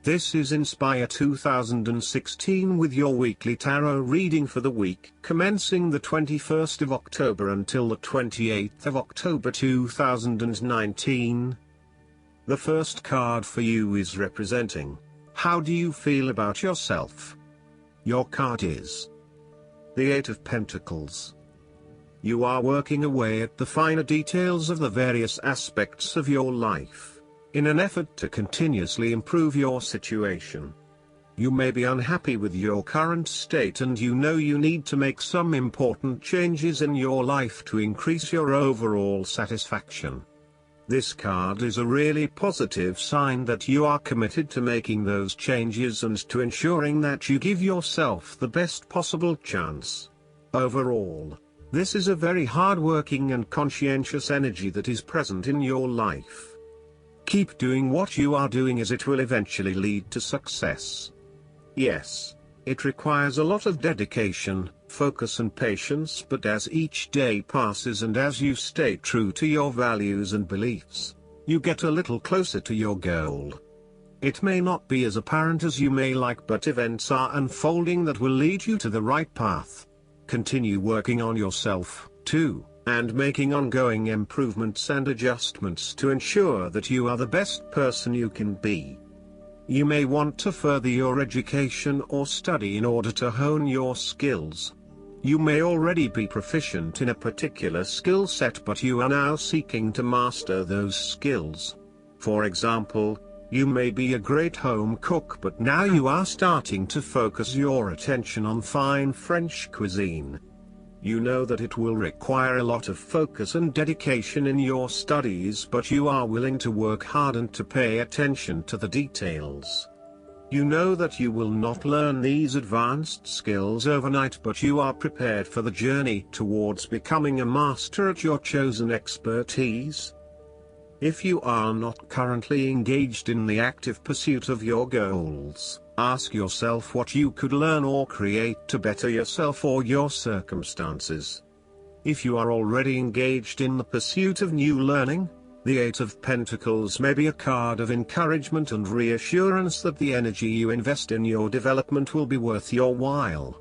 This is Inspire 2016 with your weekly tarot reading for the week commencing the 21st of October until the 28th of October 2019. The first card for you is representing, how do you feel about yourself? Your card is the Eight of Pentacles. You are working away at the finer details of the various aspects of your life, in an effort to continuously improve your situation. You may be unhappy with your current state and you know you need to make some important changes in your life to increase your overall satisfaction. This card is a really positive sign that you are committed to making those changes and to ensuring that you give yourself the best possible chance. Overall, this is a very hard-working and conscientious energy that is present in your life. Keep doing what you are doing as it will eventually lead to success. Yes, it requires a lot of dedication, focus and patience, but as each day passes and as you stay true to your values and beliefs, you get a little closer to your goal. It may not be as apparent as you may like, but events are unfolding that will lead you to the right path. Continue working on yourself, too, and making ongoing improvements and adjustments to ensure that you are the best person you can be. You may want to further your education or study in order to hone your skills. You may already be proficient in a particular skill set, but you are now seeking to master those skills. For example, you may be a great home cook, but now you are starting to focus your attention on fine French cuisine. You know that it will require a lot of focus and dedication in your studies, but you are willing to work hard and to pay attention to the details. You know that you will not learn these advanced skills overnight, but you are prepared for the journey towards becoming a master at your chosen expertise. If you are not currently engaged in the active pursuit of your goals, ask yourself what you could learn or create to better yourself or your circumstances. If you are already engaged in the pursuit of new learning, the Eight of Pentacles may be a card of encouragement and reassurance that the energy you invest in your development will be worth your while.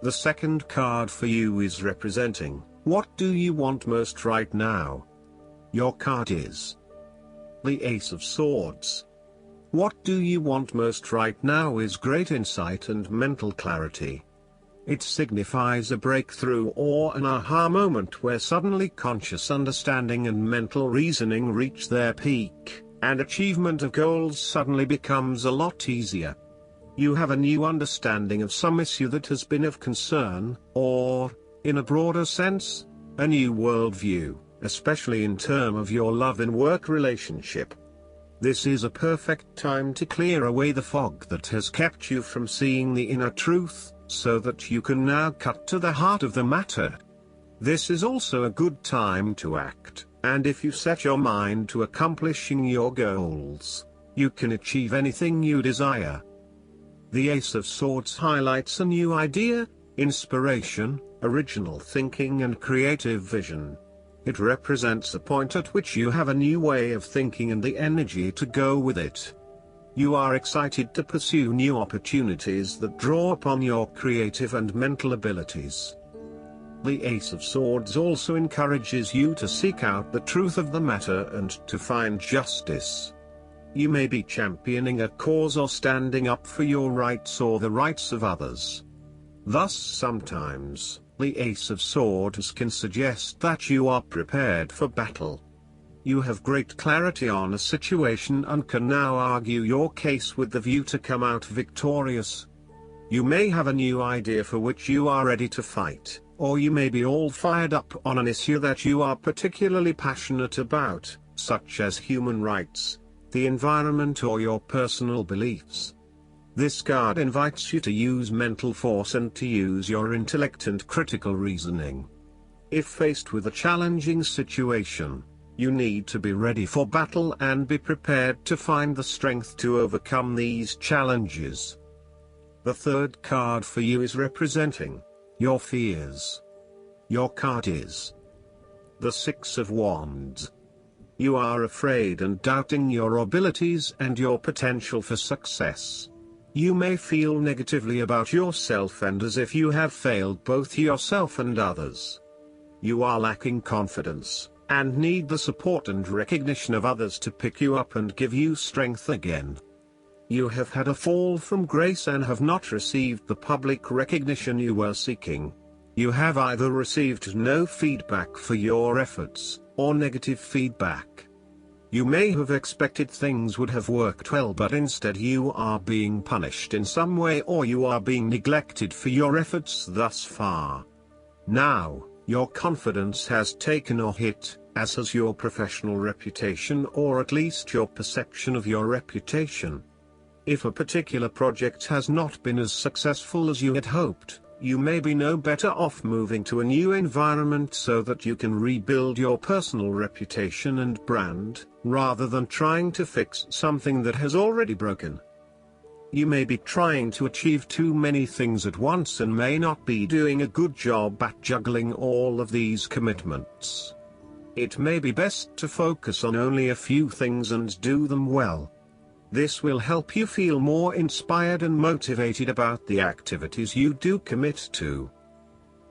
The second card for you is representing, what do you want most right now? Your card is the Ace of Swords. What do you want most right now is great insight and mental clarity. It signifies a breakthrough or an aha moment where suddenly conscious understanding and mental reasoning reach their peak, and achievement of goals suddenly becomes a lot easier. You have a new understanding of some issue that has been of concern, or, in a broader sense, a new worldview, especially in terms of your love and work relationship. This is a perfect time to clear away the fog that has kept you from seeing the inner truth, so that you can now cut to the heart of the matter. This is also a good time to act, and if you set your mind to accomplishing your goals, you can achieve anything you desire. The Ace of Swords highlights a new idea, inspiration, original thinking and creative vision. It represents a point at which you have a new way of thinking and the energy to go with it. You are excited to pursue new opportunities that draw upon your creative and mental abilities. The Ace of Swords also encourages you to seek out the truth of the matter and to find justice. You may be championing a cause or standing up for your rights or the rights of others. Thus sometimes, the Ace of Swords can suggest that you are prepared for battle. You have great clarity on a situation and can now argue your case with the view to come out victorious. You may have a new idea for which you are ready to fight, or you may be all fired up on an issue that you are particularly passionate about, such as human rights, the environment or your personal beliefs. This card invites you to use mental force and to use your intellect and critical reasoning. If faced with a challenging situation, you need to be ready for battle and be prepared to find the strength to overcome these challenges. The third card for you is representing your fears. Your card is the Six of Wands. You are afraid and doubting your abilities and your potential for success. You may feel negatively about yourself and as if you have failed both yourself and others. You are lacking confidence, and need the support and recognition of others to pick you up and give you strength again. You have had a fall from grace and have not received the public recognition you were seeking. You have either received no feedback for your efforts, or negative feedback. You may have expected things would have worked well, but instead you are being punished in some way, or you are being neglected for your efforts thus far. Now, your confidence has taken a hit, as has your professional reputation, or at least your perception of your reputation. If a particular project has not been as successful as you had hoped, you may be no better off moving to a new environment so that you can rebuild your personal reputation and brand, rather than trying to fix something that has already broken. You may be trying to achieve too many things at once and may not be doing a good job at juggling all of these commitments. It may be best to focus on only a few things and do them well. This will help you feel more inspired and motivated about the activities you do commit to.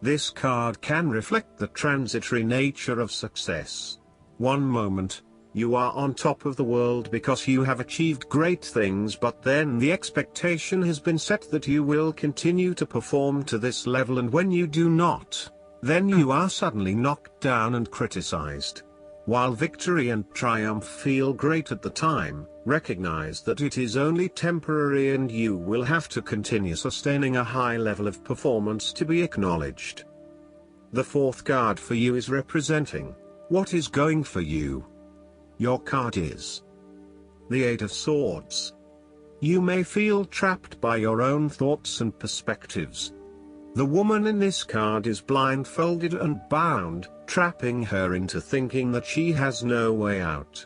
This card can reflect the transitory nature of success. One moment, you are on top of the world because you have achieved great things, but then the expectation has been set that you will continue to perform to this level, and when you do not, then you are suddenly knocked down and criticized. While victory and triumph feel great at the time, recognize that it is only temporary and you will have to continue sustaining a high level of performance to be acknowledged. The fourth card for you is representing what is going for you. Your card is the Eight of Swords. You may feel trapped by your own thoughts and perspectives. The woman in this card is blindfolded and bound, trapping her into thinking that she has no way out.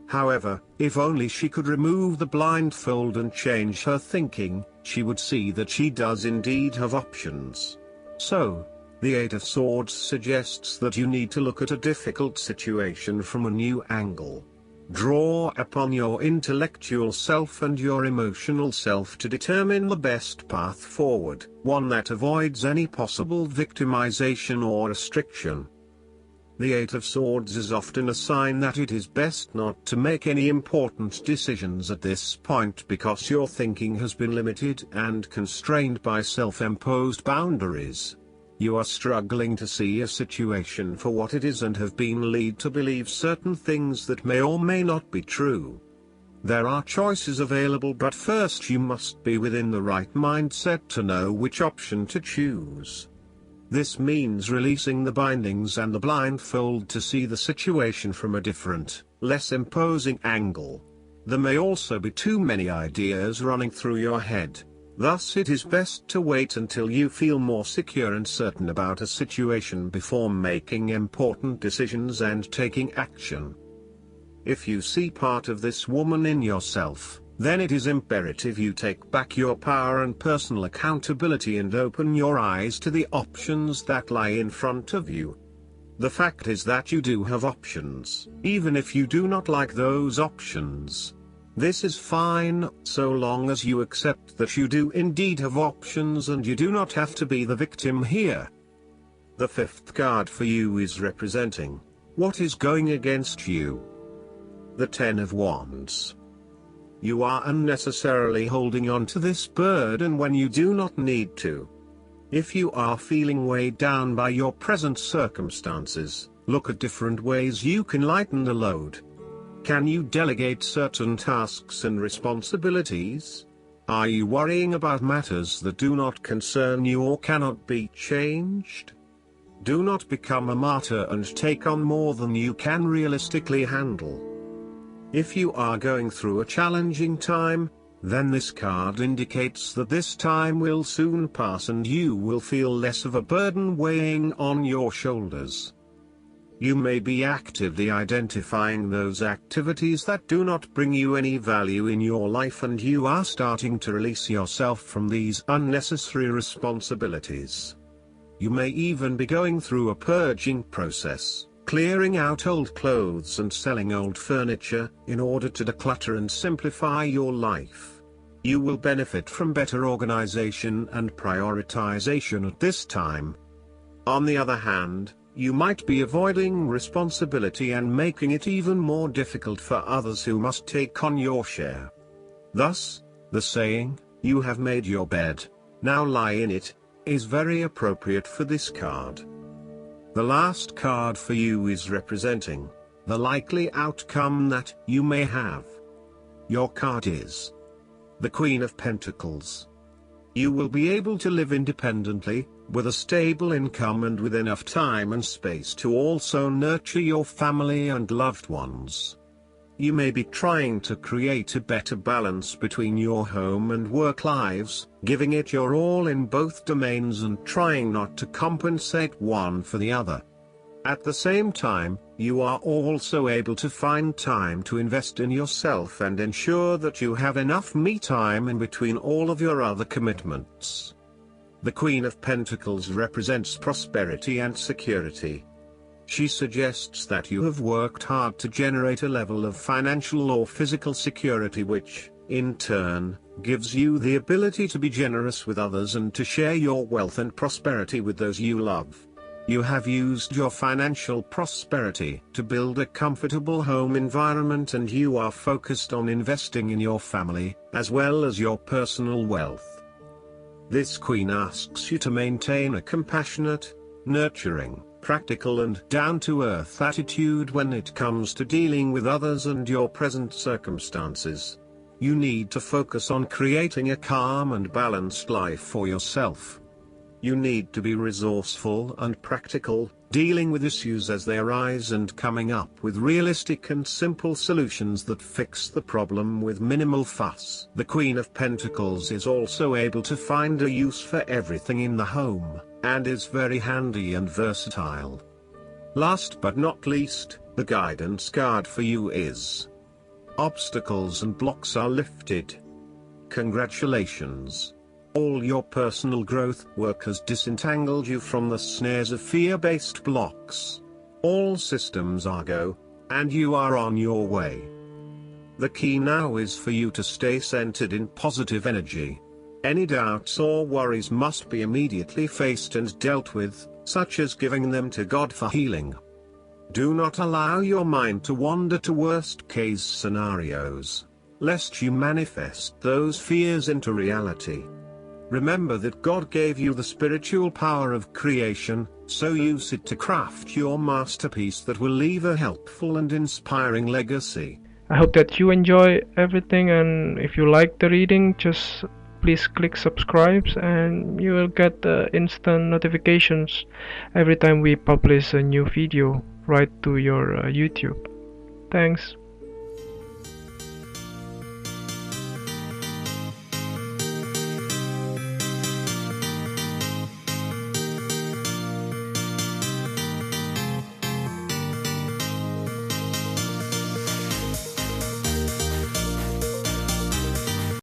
However, if only she could remove the blindfold and change her thinking, she would see that she does indeed have options. So, the Eight of Swords suggests that you need to look at a difficult situation from a new angle. Draw upon your intellectual self and your emotional self to determine the best path forward, one that avoids any possible victimization or restriction. The Eight of Swords is often a sign that it is best not to make any important decisions at this point because your thinking has been limited and constrained by self-imposed boundaries. You are struggling to see a situation for what it is and have been led to believe certain things that may or may not be true. There are choices available, but first you must be within the right mindset to know which option to choose. This means releasing the bindings and the blindfold to see the situation from a different, less imposing angle. There may also be too many ideas running through your head. Thus it is best to wait until you feel more secure and certain about a situation before making important decisions and taking action. If you see part of this woman in yourself, then it is imperative you take back your power and personal accountability and open your eyes to the options that lie in front of you. The fact is that you do have options, even if you do not like those options. This is fine, so long as you accept that you do indeed have options and you do not have to be the victim here. The fifth card for you is representing what is going against you. The Ten of Wands. You are unnecessarily holding on to this burden when you do not need to. If you are feeling weighed down by your present circumstances, look at different ways you can lighten the load. Can you delegate certain tasks and responsibilities? Are you worrying about matters that do not concern you or cannot be changed? Do not become a martyr and take on more than you can realistically handle. If you are going through a challenging time, then this card indicates that this time will soon pass and you will feel less of a burden weighing on your shoulders. You may be actively identifying those activities that do not bring you any value in your life, and you are starting to release yourself from these unnecessary responsibilities. You may even be going through a purging process, clearing out old clothes and selling old furniture, in order to declutter and simplify your life. You will benefit from better organization and prioritization at this time. On the other hand, you might be avoiding responsibility and making it even more difficult for others who must take on your share. Thus, the saying, "You have made your bed, now lie in it," is very appropriate for this card. The last card for you is representing the likely outcome that you may have. Your card is the Queen of Pentacles. You will be able to live independently, with a stable income and with enough time and space to also nurture your family and loved ones. You may be trying to create a better balance between your home and work lives, giving it your all in both domains and trying not to compensate one for the other. At the same time, you are also able to find time to invest in yourself and ensure that you have enough me time in between all of your other commitments. The Queen of Pentacles represents prosperity and security. She suggests that you have worked hard to generate a level of financial or physical security which, in turn, gives you the ability to be generous with others and to share your wealth and prosperity with those you love. You have used your financial prosperity to build a comfortable home environment, and you are focused on investing in your family, as well as your personal wealth. This Queen asks you to maintain a compassionate, nurturing, practical and down-to-earth attitude when it comes to dealing with others and your present circumstances. You need to focus on creating a calm and balanced life for yourself. You need to be resourceful and practical, dealing with issues as they arise and coming up with realistic and simple solutions that fix the problem with minimal fuss. The Queen of Pentacles is also able to find a use for everything in the home, and is very handy and versatile. Last but not least, the guidance card for you is: obstacles and blocks are lifted. Congratulations! All your personal growth work has disentangled you from the snares of fear-based blocks. All systems are go, and you are on your way. The key now is for you to stay centered in positive energy. Any doubts or worries must be immediately faced and dealt with, such as giving them to God for healing. Do not allow your mind to wander to worst-case scenarios, lest you manifest those fears into reality. Remember that God gave you the spiritual power of creation, so use it to craft your masterpiece that will leave a helpful and inspiring legacy. I hope that you enjoy everything, and if you like the reading, just please click subscribe and you will get instant notifications every time we publish a new video right to your YouTube. Thanks.